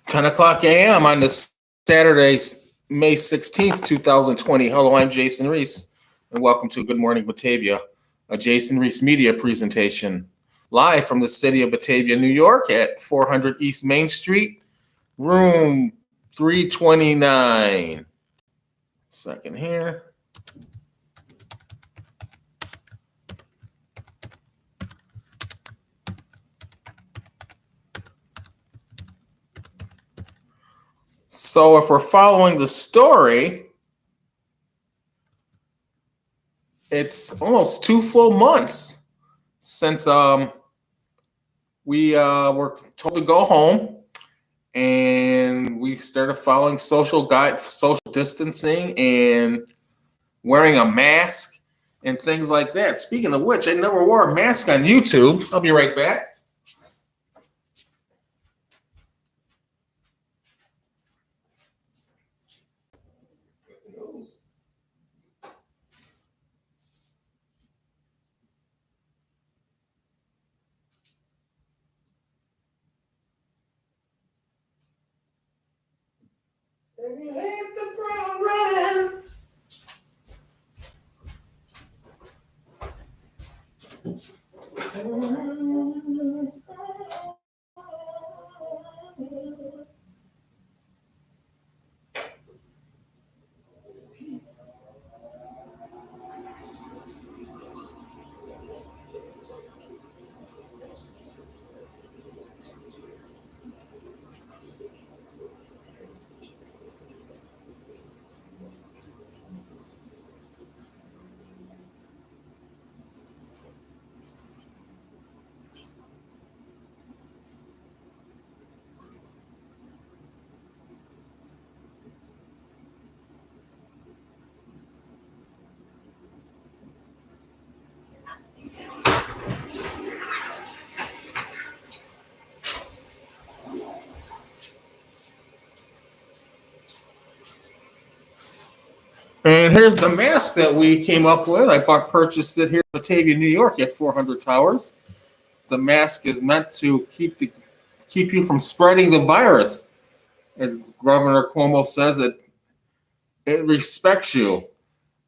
10 o'clock a.m. on this Saturday, May 16th, 2020. Hello, I'm Jason Reese, and welcome to Good Morning Batavia, a Jason Reese media presentation, live from the city of Batavia, New York at 400 East Main Street, room 329. Second here. So if we're following the story, it's almost 2 full months since we were told to go home, and we started following social distancing and wearing a mask and things like that. Speaking of which, I never wore a mask on YouTube. I'll be right back. And you hit the ground running. And here's the mask that we came up with. Purchased it here in Batavia, New York at 400 Towers. The mask is meant to keep you from spreading the virus. As Governor Cuomo says, it respects you.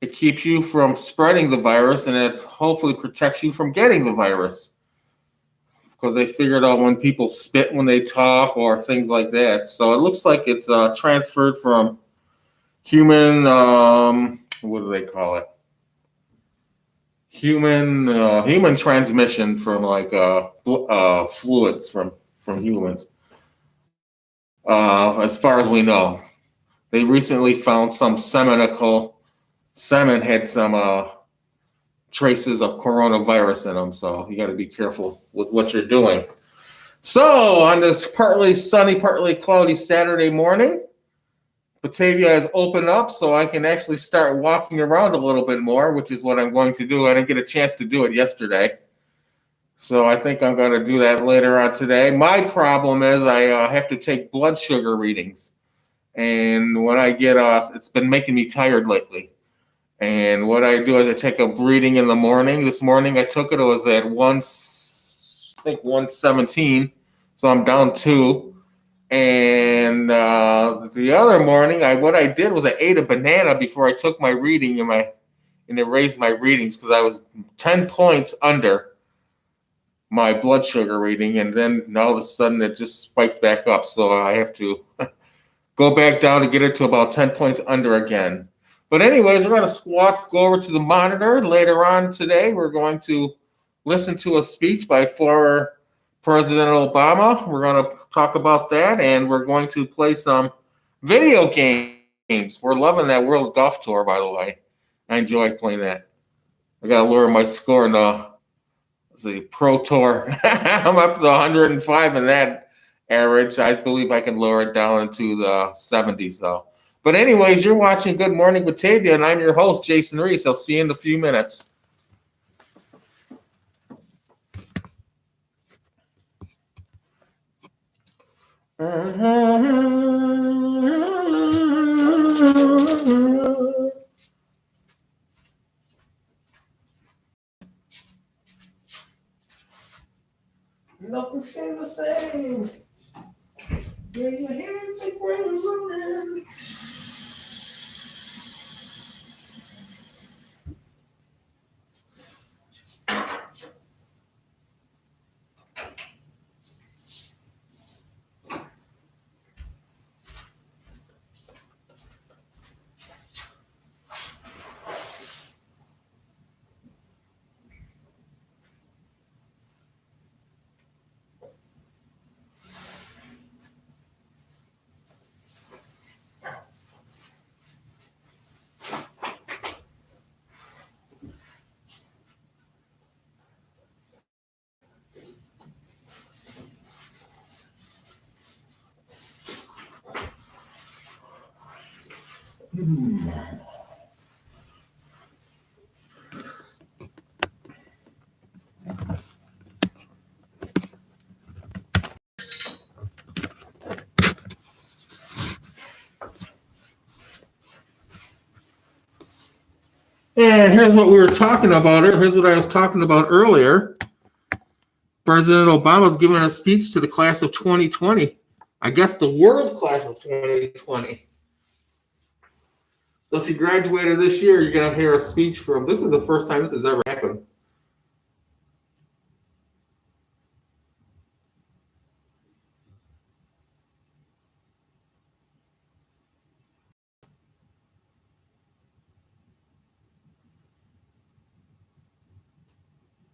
It keeps you from spreading the virus, and it hopefully protects you from getting the virus. Because they figured out when people spit when they talk or things like that. So it looks like it's transferred from human, what do they call it? Human transmission from fluids from humans. As far as we know, they recently found some semen had some traces of coronavirus in them. So you got to be careful with what you're doing. So on this partly sunny, partly cloudy Saturday morning, Batavia has opened up, so I can actually start walking around a little bit more, which is what I'm going to do. I didn't get a chance to do it yesterday, so I think I'm going to do that later on today. My problem is I have to take blood sugar readings, and when I get it's been making me tired lately. And what I do is I take a reading in the morning. This morning I took it. It was at 117, so I'm down 2. And the other morning, what I did was I ate a banana before I took my reading, and it raised my readings because I was 10 points under my blood sugar reading, and then all of a sudden it just spiked back up. So I have to go back down to get it to about 10 points under again. But anyways, we're going to go over to the monitor later on today. We're going to listen to a speech by former President Obama. We're going to talk about that, and we're going to play some video games. We're loving that World Golf Tour, by the way. I enjoy playing that. I got to lower my score in the Pro Tour. I'm up to 105 in that average. I believe I can lower it down into the 70s, though. But anyways, you're watching Good Morning Batavia, and I'm your host, Jason Reese. I'll see you in a few minutes. Nothing stays the same. Raise your hands like we're running. And here's what we were talking about. Here's what I was talking about earlier. President Obama's giving a speech to the class of 2020. I guess the world class of 2020. So if you graduated this year, you're going to hear a speech from. This is the first time this has ever happened.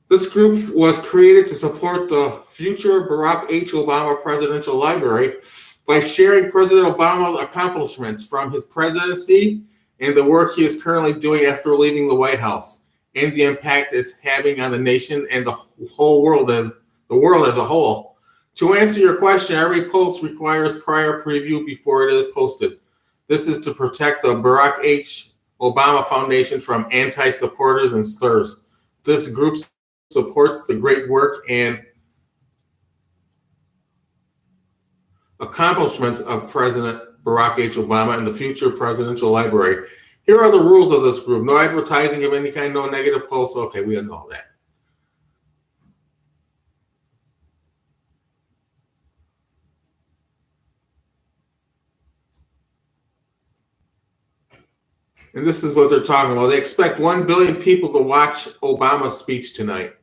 This group was created to support the future Barack H. Obama Presidential Library by sharing President Obama's accomplishments from his presidency and the work he is currently doing after leaving the White House, and the impact it's having on the nation and the whole world as a whole. To answer your question, every post requires prior preview before it is posted. This is to protect the Barack H. Obama Foundation from anti-supporters and slurs. This group supports the great work and accomplishments of President Barack H. Obama and the future presidential library. Here are the rules of this group. No advertising of any kind, no negative posts. Okay, we know all that. And this is what they're talking about. They expect 1 billion people to watch Obama's speech tonight.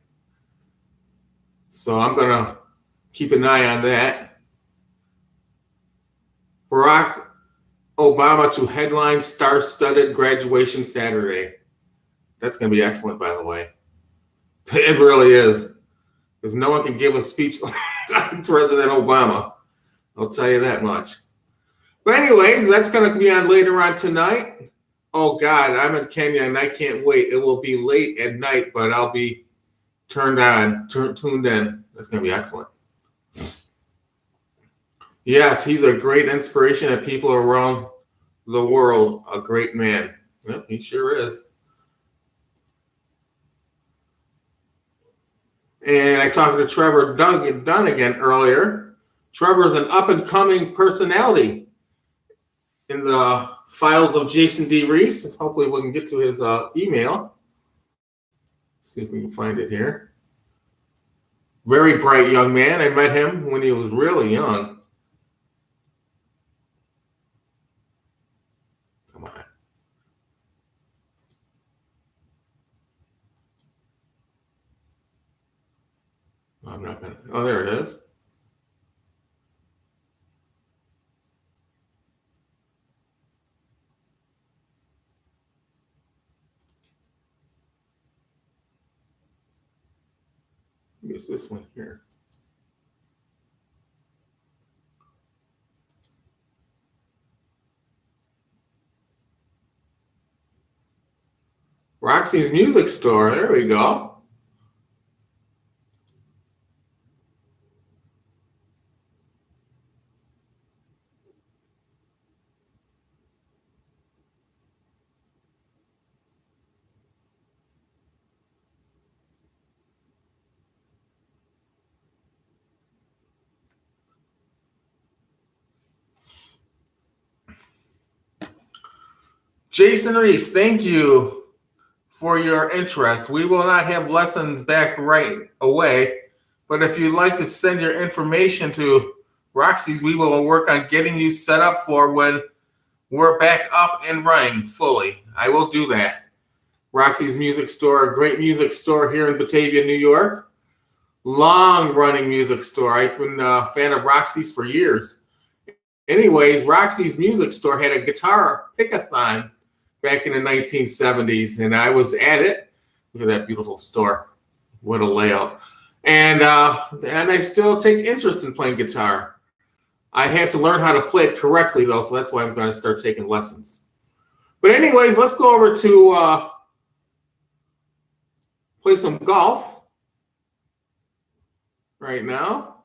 So I'm going to keep an eye on that. Barack Obama to headline star-studded graduation Saturday. That's going to be excellent, by the way. It really is. Because no one can give a speech like President Obama. I'll tell you that much. But anyways, that's going to be on later on tonight. Oh, God, I'm in Kenya, and I can't wait. It will be late at night, but I'll be tuned in. That's going to be excellent. Yes, he's a great inspiration to people around the world. A great man. Yep, he sure is. And I talked to Trevor Dunn again earlier. Trevor is an up-and-coming personality in the files of Jason D. Reese. Hopefully we can get to his email. See if we can find it here. Very bright young man. I met him when he was really young. Come on. I'm not going to. Oh, there it is. It's this one here. Roxy's Music Store. There we go. Jason Reese, thank you for your interest. We will not have lessons back right away, but if you'd like to send your information to Roxy's, we will work on getting you set up for when we're back up and running fully. I will do that. Roxy's Music Store, a great music store here in Batavia, New York. Long-running music store. I've been a fan of Roxy's for years. Anyways, Roxy's Music Store had a guitar pick-a-thon back in the 1970s, and I was at it. Look at that beautiful store. What a layout. And I still take interest in playing guitar. I have to learn how to play it correctly, though, so that's why I'm going to start taking lessons. But anyways, let's go over to play some golf right now.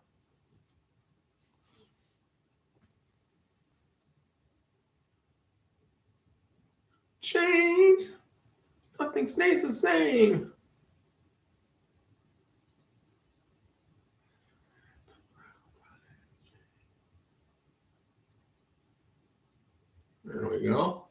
Change. Nothing stays the same. There we go.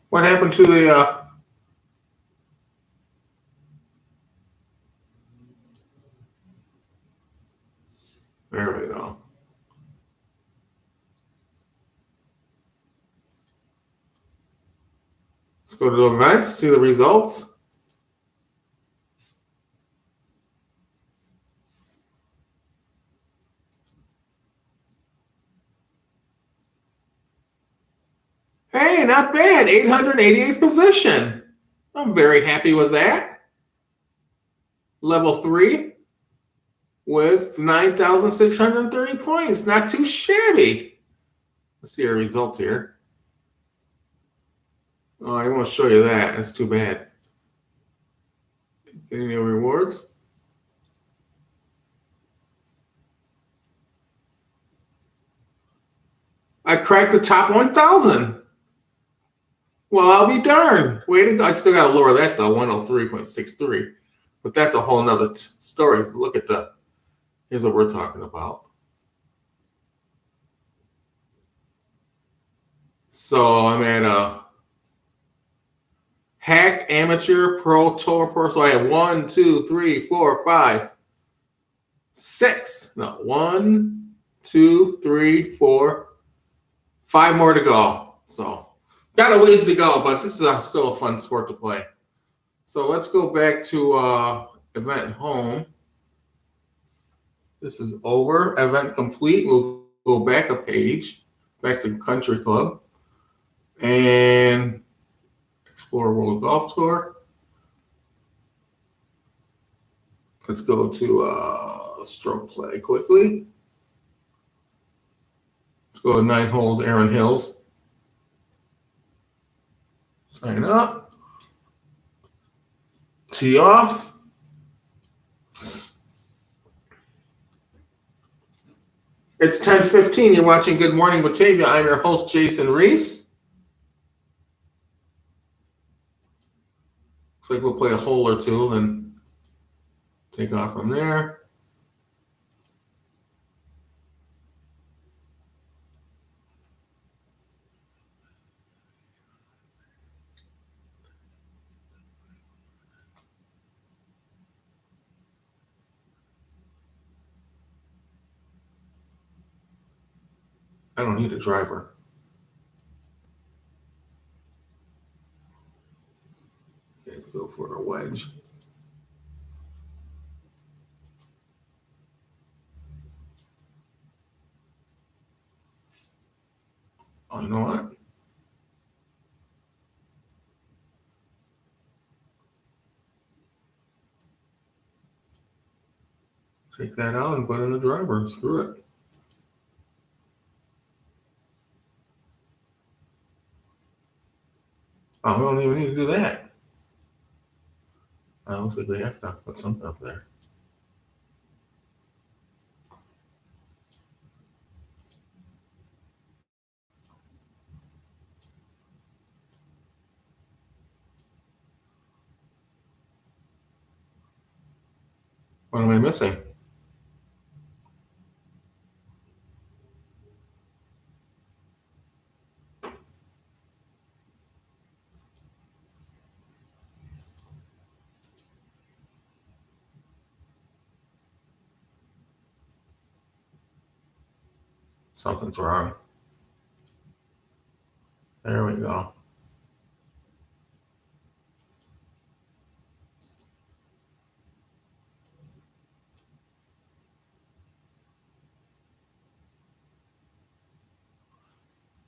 What happened to the there we go. Let's go to the events, see the results. Hey, not bad. 888th position. I'm very happy with that. Level 3 with 9,630 points. Not too shabby. Let's see our results here. Oh, I won't show you that. That's too bad. Getting any rewards? I cracked the top 1,000. Well, I'll be darned. Way to go. I still got to lower that, though, 103.63. But that's a whole nother story. Look at here's what we're talking about. So I'm at a Hack Amateur Pro Tour Pro. So I have 1, 2, 3, 4, 5, 6. No, 1, 2, 3, 4, 5 more to go. So got a ways to go, but this is still a fun sport to play. So let's go back to event home. This is over. Event complete. We'll go back a page, back to Country Club, and Explore World Golf Tour. Let's go to stroke play quickly. Let's go to 9 holes, Aaron Hills. Sign up. Tee off. It's 10:15. You're watching Good Morning Batavia. I'm your host, Jason Reese. Looks like we'll play a hole or two, then take off from there. I don't need a driver. Let's go for a wedge. Oh, you know what? Take that out and put in the driver. Screw it. Oh, we don't even need to do that. Looks like we have to put something up there. What am I missing? Something's wrong. There we go.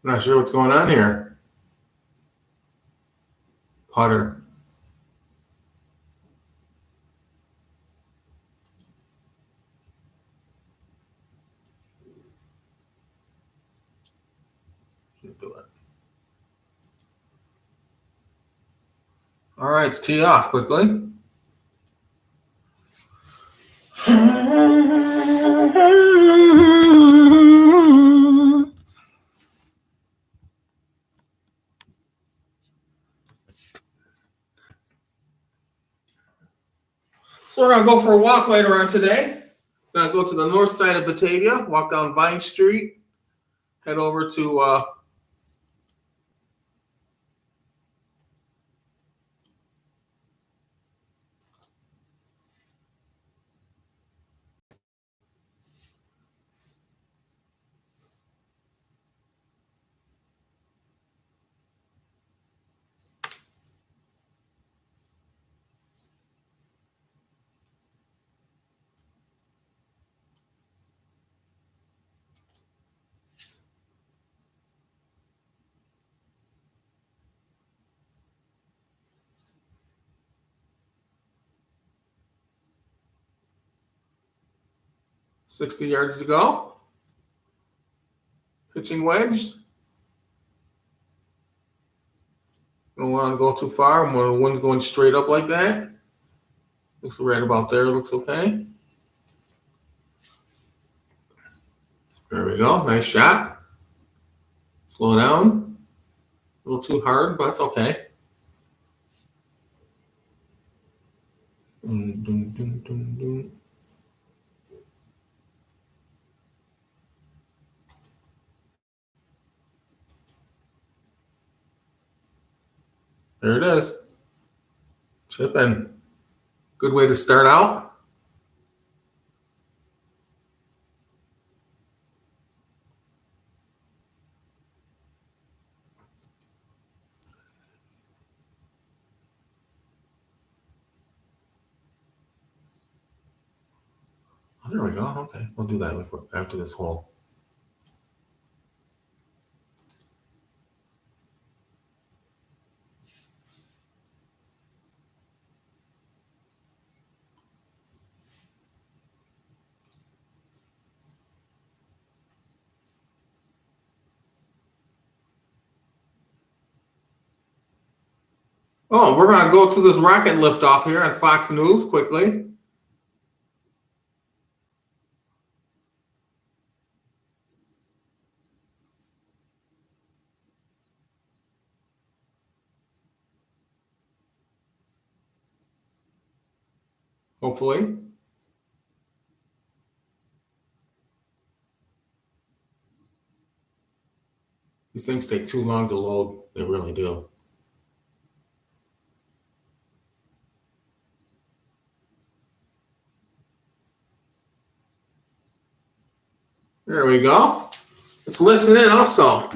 I'm not sure what's going on here. Putter. Should do it. All right, let's tee off quickly. So we're gonna go for a walk later on today. Gonna go to the north side of Batavia, walk down Vine Street, head over to 60 yards to go. Pitching wedge. Don't want to go too far when the wind's going straight up like that. Looks right about there. Looks okay. There we go. Nice shot. Slow down. A little too hard, but it's okay. Dun, dun, dun, dun, dun. There it is. Chip in. Good way to start out. Oh, there we go. Okay, we'll do that after this hole. Oh, we're going to go to this rocket liftoff here on Fox News quickly. Hopefully. These things take too long to load. They really do. There we go. Let's listen in also.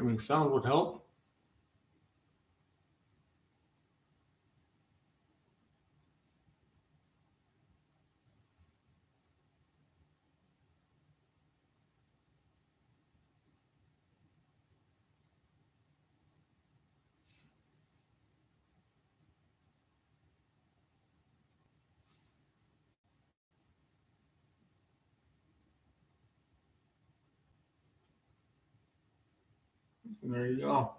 Having sound would help. There you go.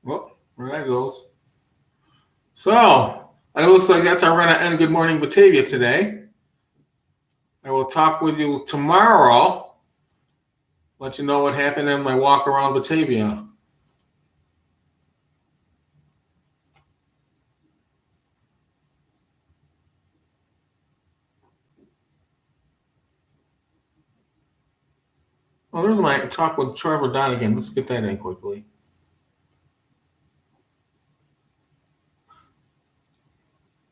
Well, there that goes. So, it looks like that's our run to end Good Morning Batavia today. I will talk with you tomorrow. Let you know what happened in my walk around Batavia. Well, there's my talk with Trevor Donegan. Let's get that in quickly.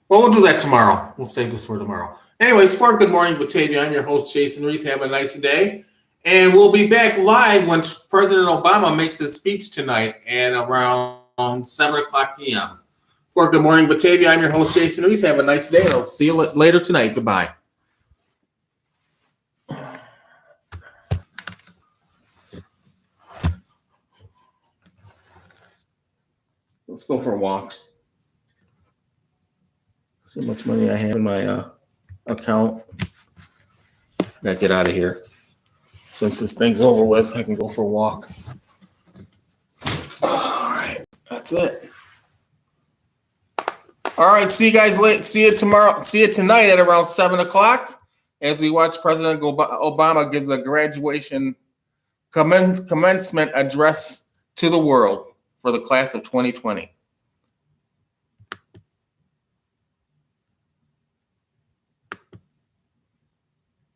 Well, we'll do that tomorrow. We'll save this for tomorrow. Anyways, for Good Morning Batavia, I'm your host, Jason Reese. Have a nice day. And we'll be back live when President Obama makes his speech tonight at around 7 o'clock p.m. For Good Morning Batavia, I'm your host, Jason Reese. Have a nice day, and I'll see you later tonight. Goodbye. Let's go for a walk. See how much money I have in my account. I gotta get out of here. Since this thing's over with, I can go for a walk. All right, that's it. All right, see you guys late. See you tomorrow. See you tonight at around 7 o'clock as we watch President Obama give the graduation commencement address to the world for the class of 2020.